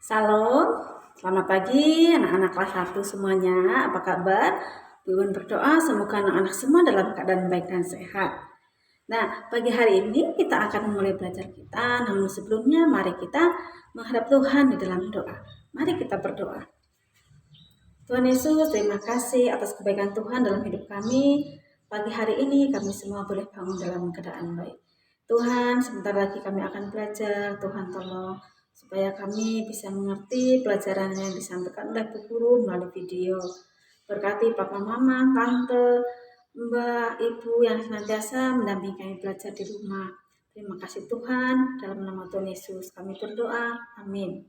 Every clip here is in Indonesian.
Salam, selamat pagi anak-anak kelas 1 semuanya. Apa kabar? Ibu berdoa semoga anak-anak semua dalam keadaan baik dan sehat. Nah, pagi hari ini kita akan memulai belajar kita. Namun sebelumnya mari kita menghadap Tuhan di dalam doa. Mari kita berdoa. Tuhan Yesus, terima kasih atas kebaikan Tuhan dalam hidup kami. Pagi hari ini kami semua boleh bangun dalam keadaan baik. Tuhan, sebentar lagi kami akan belajar. Tuhan tolong supaya kami bisa mengerti pelajaran yang disampaikan oleh Bu Guru melalui video. Berkati Papa, Mama, Tante, Mbak, Ibu yang senantiasa mendampingi kami belajar di rumah. Terima kasih Tuhan, dalam nama Tuhan Yesus kami berdoa. Amin.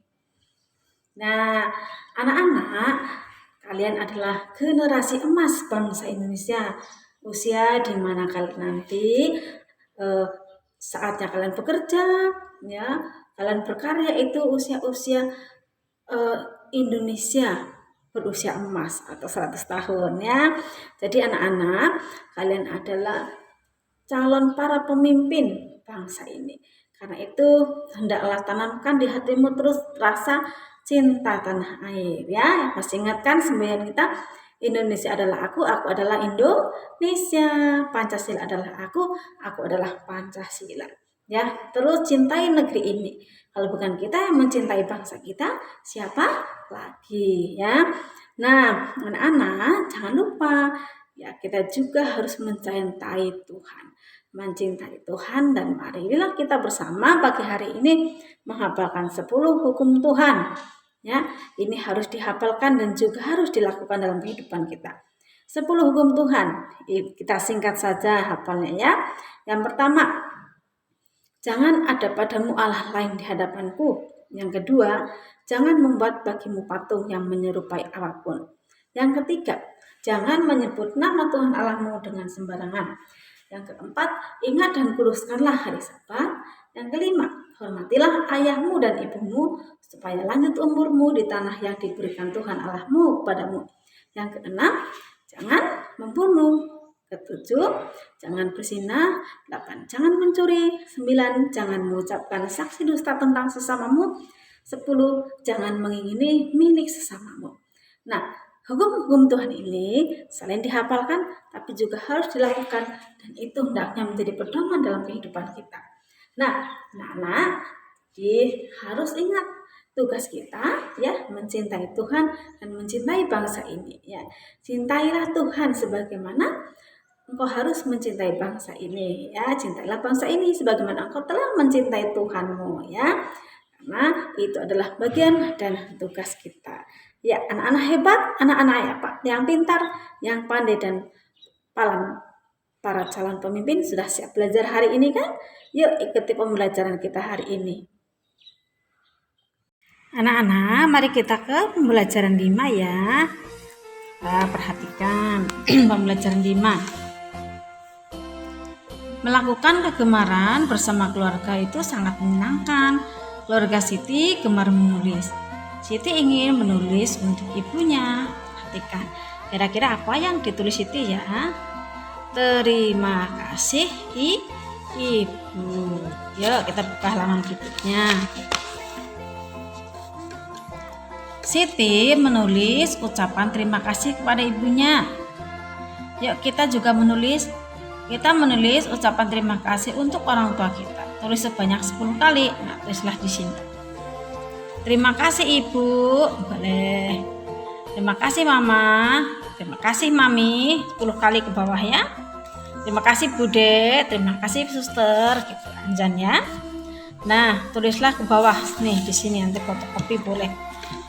Nah, anak-anak, kalian adalah generasi emas bangsa Indonesia. Usia di mana kalian nanti saatnya kalian bekerja, ya, kalian berkarya itu usia-usia Indonesia berusia emas atau 100 tahun ya. Jadi anak-anak, kalian adalah calon para pemimpin bangsa ini. Karena itu hendaklah tanamkan di hatimu terus rasa cinta tanah air ya. Yang pasti ingatkan semboyan kita, Indonesia adalah aku adalah Indonesia. Pancasila adalah aku adalah Pancasila. Ya, terus cintai negeri ini. Kalau bukan kita yang mencintai bangsa kita, siapa lagi ya? Nah, anak-anak jangan lupa ya, kita juga harus mencintai Tuhan. Mencintai Tuhan, dan marilah kita bersama pagi hari ini menghafalkan 10 hukum Tuhan. Ya, ini harus dihafalkan dan juga harus dilakukan dalam kehidupan kita. 10 hukum Tuhan, kita singkat saja hafalnya ya. Yang pertama, jangan ada padamu Allah lain di hadapanku. Yang kedua, jangan membuat bagimu patung yang menyerupai apapun. Yang ketiga, jangan menyebut nama Tuhan Allahmu dengan sembarangan. Yang keempat, ingat dan kuduskanlah hari Sabat. Yang kelima, hormatilah ayahmu dan ibumu supaya lanjut umurmu di tanah yang diberikan Tuhan Allahmu kepadamu. Yang keenam, jangan membunuh. Ketujuh, jangan berzina. 8, jangan mencuri. 9, jangan mengucapkan saksi dusta tentang sesamamu. 10, jangan mengingini milik sesamamu. Nah, hukum-hukum Tuhan ini selain dihafalkan, tapi juga harus dilakukan, dan itu hendaknya menjadi pedoman dalam kehidupan kita. Nah, anak-anak harus ingat tugas kita ya, mencintai Tuhan dan mencintai bangsa ini ya. Cintailah Tuhan sebagaimana engkau harus mencintai bangsa ini ya. Cintailah bangsa ini sebagaimana engkau telah mencintai Tuhanmu ya. Karena itu adalah bagian dan tugas kita. Ya, anak-anak hebat, anak-anak yang pintar, yang pandai dan para calon pemimpin sudah siap belajar hari ini kan? Yuk ikuti pembelajaran kita hari ini. Anak-anak, mari kita ke pembelajaran 5 ya. Perhatikan pembelajaran 5. Melakukan kegemaran bersama keluarga itu sangat menyenangkan. Keluarga Siti gemar menulis. Siti ingin menulis untuk ibunya. Perhatikan, kira-kira apa yang ditulis Siti ya? Terima kasih Ibu. Yuk kita buka halaman berikutnya. Siti menulis ucapan terima kasih kepada ibunya. Yuk kita juga menulis ucapan terima kasih untuk orang tua kita. Tulis sebanyak 10 kali. Nah, tulislah di sini. Terima kasih Ibu. Boleh. Terima kasih Mama. Terima kasih Mami. 10 kali ke bawah ya. Terima kasih Bude. Terima kasih Suster. Gitu Anjan ya. Nah, tulislah ke bawah nih di sini, nanti fotokopi boleh.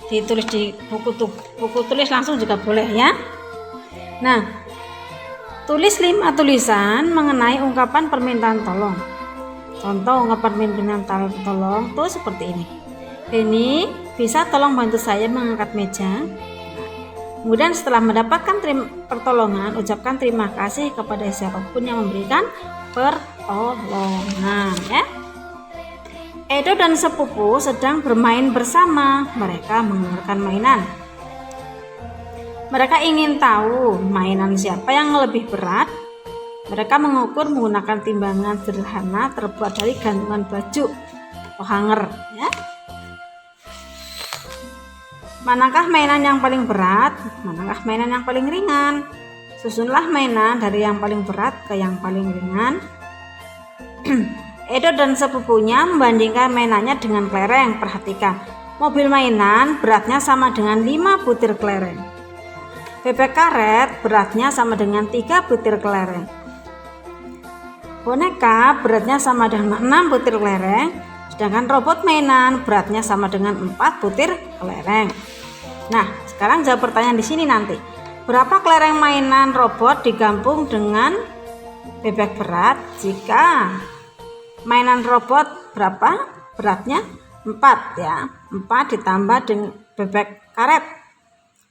Ditulis di buku tulis langsung juga boleh ya. Nah, tulis 5 tulisan mengenai ungkapan permintaan tolong. Contoh ungkapan permintaan tolong tuh seperti ini. Ini bisa tolong bantu saya mengangkat meja. Kemudian setelah mendapatkan pertolongan, ucapkan terima kasih kepada siapapun yang memberikan pertolongan ya. Edo dan sepupu sedang bermain bersama. Mereka mengeluarkan mainan. Mereka ingin tahu mainan siapa yang lebih berat. Mereka mengukur menggunakan timbangan sederhana terbuat dari gantungan baju atau hanger ya. Manakah mainan yang paling berat? Manakah mainan yang paling ringan? Susunlah mainan dari yang paling berat ke yang paling ringan. Edo dan sepupunya membandingkan mainannya dengan kelereng. Perhatikan, mobil mainan beratnya sama dengan 5 butir kelereng. Bebek karet beratnya sama dengan 3 butir kelereng. Boneka beratnya sama dengan 6 butir kelereng, sedangkan robot mainan beratnya sama dengan 4 butir kelereng. Nah, sekarang jawab pertanyaan di sini nanti. Berapa kelereng mainan robot digabung dengan bebek berat? Jika mainan robot berapa beratnya? 4 ya. 4 ditambah dengan bebek karet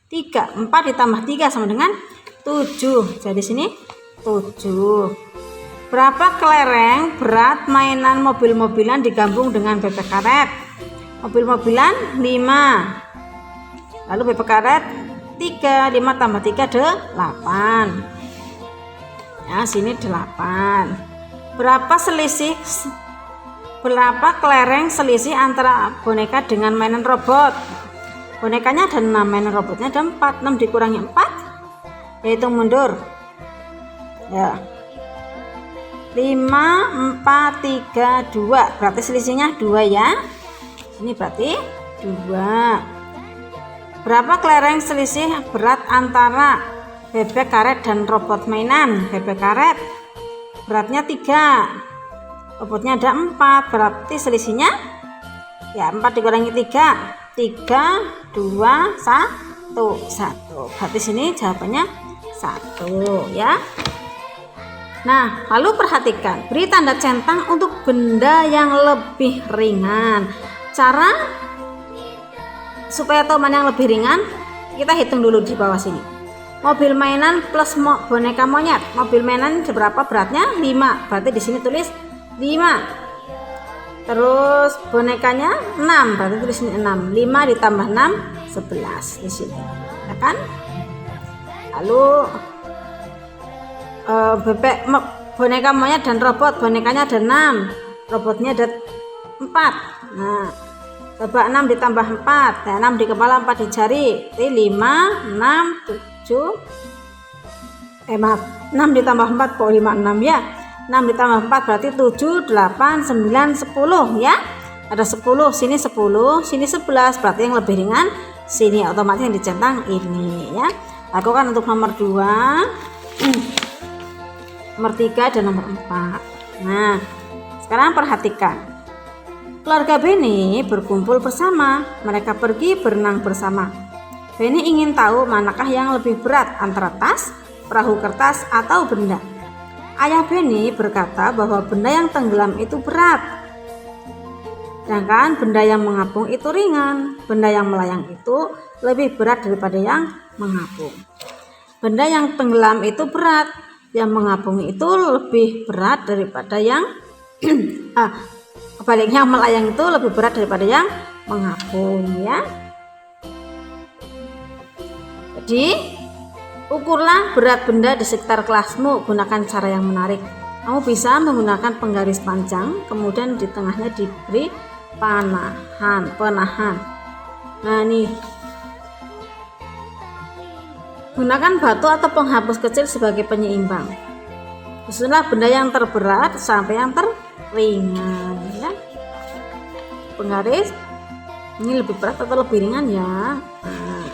3. 4 ditambah 3 sama dengan 7. Jadi sini 7. Berapa kelereng berat mainan mobil-mobilan digabung dengan bebek karet? Mobil-mobilan 5. Lalu bebek karet 3. 5 tambah 3 8. Ya, sini 8. Berapa kelereng selisih antara boneka dengan mainan robot? Bonekanya ada 6, mainan robotnya ada 4. 6 dikurangi 4, hitung mundur ya, 5, 4, 3, 2. Berarti selisihnya 2 ya. Ini berarti 2. Berapa kelereng selisih berat antara bebek karet dan robot mainan? Bebek karet beratnya 3, robotnya ada 4, berarti selisihnya ya 4 dikurangi 3, 3, 2, 1, 1. Berarti sini jawabannya 1 ya. Nah, lalu perhatikan, beri tanda centang untuk benda yang lebih ringan. Cara supaya tahu mana yang lebih ringan, kita hitung dulu di bawah sini. Mobil mainan plus boneka monyet. Mobil mainan seberapa beratnya? 5. Berarti di sini tulis 5. Terus bonekanya 6. Berarti tulis 6. 5 ditambah 6 11 di sini. Ya kan? Lalu boneka monyet dan robot. Bonekanya ada 6. Robotnya ada 4. Nah, coba 6 ditambah 4 ya, 6 di kepala 4 di jari, jadi 5, 6, 7 6 ditambah 4 kok 5, 6 ya, 6 ditambah 4 berarti 7, 8, 9, 10 ya, ada 10, sini 10, sini 11, berarti yang lebih ringan sini, otomatis yang dicentang ini ya. Lakukan untuk nomor 2, nomor 3 dan nomor 4. Nah, sekarang perhatikan. Keluarga Benny berkumpul bersama. Mereka pergi berenang bersama. Benny ingin tahu manakah yang lebih berat antara tas, perahu kertas, atau benda. Ayah Benny berkata bahwa benda yang tenggelam itu berat, sedangkan benda yang mengapung itu ringan. Benda yang melayang itu lebih berat daripada yang mengapung. Benda yang tenggelam itu berat, yang mengapung itu lebih berat daripada yang kebaliknya, melayang itu lebih berat daripada yang mengapung ya. Jadi ukurlah berat benda di sekitar kelasmu, gunakan cara yang menarik. Kamu bisa menggunakan penggaris panjang, kemudian di tengahnya diberi penahan. Nah nih, gunakan batu atau penghapus kecil sebagai penyeimbang. Susunlah benda yang terberat sampai yang ringan ya. Penggaris ini lebih berat atau lebih ringan ya. Nah,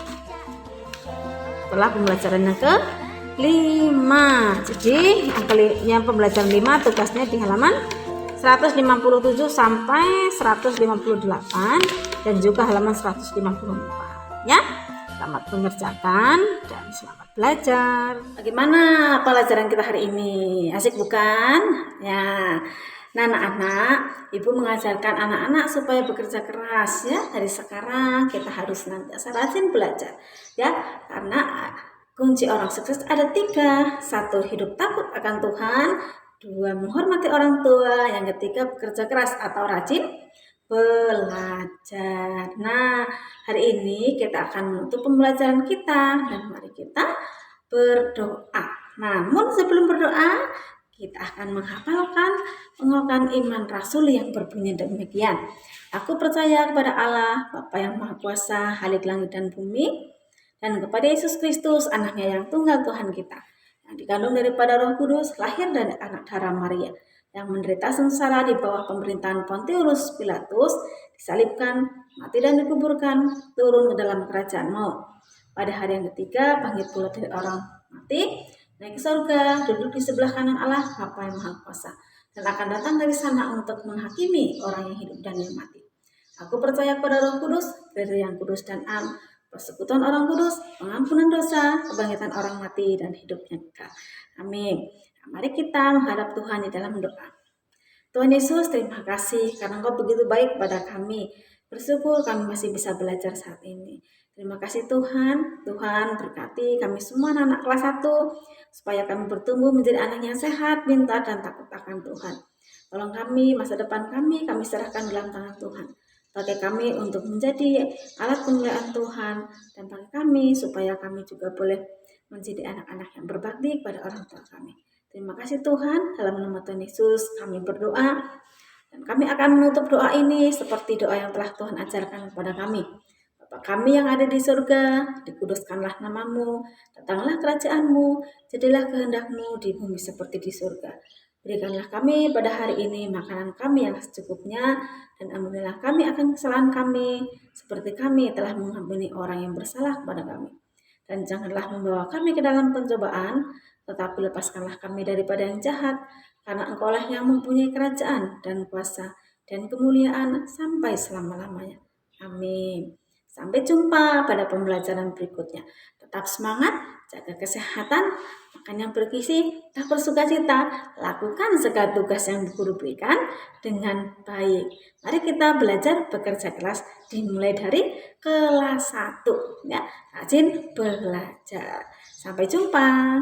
setelah pembelajaran yang ke-5, jadi yang pembelajaran 5 tugasnya di halaman 157 sampai 158 dan juga halaman 154 ya. Selamat mengerjakan dan selamat belajar. Bagaimana pelajaran kita hari ini? Asik bukan? Ya. Nah anak-anak, ibu mengajarkan anak-anak supaya bekerja keras ya. Dari sekarang kita harus senantiasa rajin belajar ya. Karena kunci orang sukses ada 3. 1, hidup takut akan Tuhan. 2, menghormati orang tua. Yang ketiga, bekerja keras atau rajin belajar. Nah, hari ini kita akan menutup pembelajaran kita dan mari kita berdoa. Namun sebelum berdoa, kita akan menghafalkan iman Rasul yang berbunyi demikian. Aku percaya kepada Allah, Bapa yang Maha Kuasa, Khalik langit dan bumi, dan kepada Yesus Kristus, anaknya yang tunggal Tuhan kita, yang dikandung daripada Roh Kudus, lahir dari anak darah Maria, yang menderita sengsara di bawah pemerintahan Pontius Pilatus, disalibkan, mati dan dikuburkan, turun ke dalam kerajaan maut. Pada hari yang ketiga, bangkit pula dari orang mati, naik ke surga, duduk di sebelah kanan Allah, Bapa yang Maha Kuasa, dan akan datang dari sana untuk menghakimi orang yang hidup dan yang mati. Aku percaya pada Roh Kudus, gereja yang kudus dan am, persekutuan orang kudus, pengampunan dosa, kebangkitan orang mati, dan hidupnya kekal. Amin. Nah, mari kita menghadap Tuhan di dalam doa. Tuhan Yesus, terima kasih karena Engkau begitu baik pada kami. Bersyukur kami masih bisa belajar saat ini. Terima kasih Tuhan. Tuhan berkati kami semua anak-anak kelas 1, supaya kami bertumbuh menjadi anak yang sehat, pintar, dan takut akan Tuhan. Tolong kami, masa depan kami serahkan dalam tangan Tuhan. Pakai kami untuk menjadi alat kemuliaan Tuhan, dan pakai kami supaya kami juga boleh menjadi anak-anak yang berbakti kepada orang tua kami. Terima kasih Tuhan, dalam nama Tuhan Yesus kami berdoa, dan kami akan menutup doa ini seperti doa yang telah Tuhan ajarkan kepada kami. Bapa kami yang ada di surga, dikuduskanlah namamu, datanglah kerajaanmu, jadilah kehendak-Mu di bumi seperti di surga. Berikanlah kami pada hari ini makanan kami yang secukupnya, dan ampunilah kami akan kesalahan kami, seperti kami telah mengampuni orang yang bersalah kepada kami. Dan janganlah membawa kami ke dalam pencobaan, tetapi lepaskanlah kami daripada yang jahat, karena Engkaulah yang mempunyai kerajaan dan kuasa dan kemuliaan sampai selama-lamanya. Amin. Sampai jumpa pada pembelajaran berikutnya. Tetap semangat, jaga kesehatan, makan yang bergizi, tak bersukacita, lakukan segala tugas yang guru berikan dengan baik. Mari kita belajar bekerja keras dimulai dari kelas 1. Ya, rajin belajar. Sampai jumpa.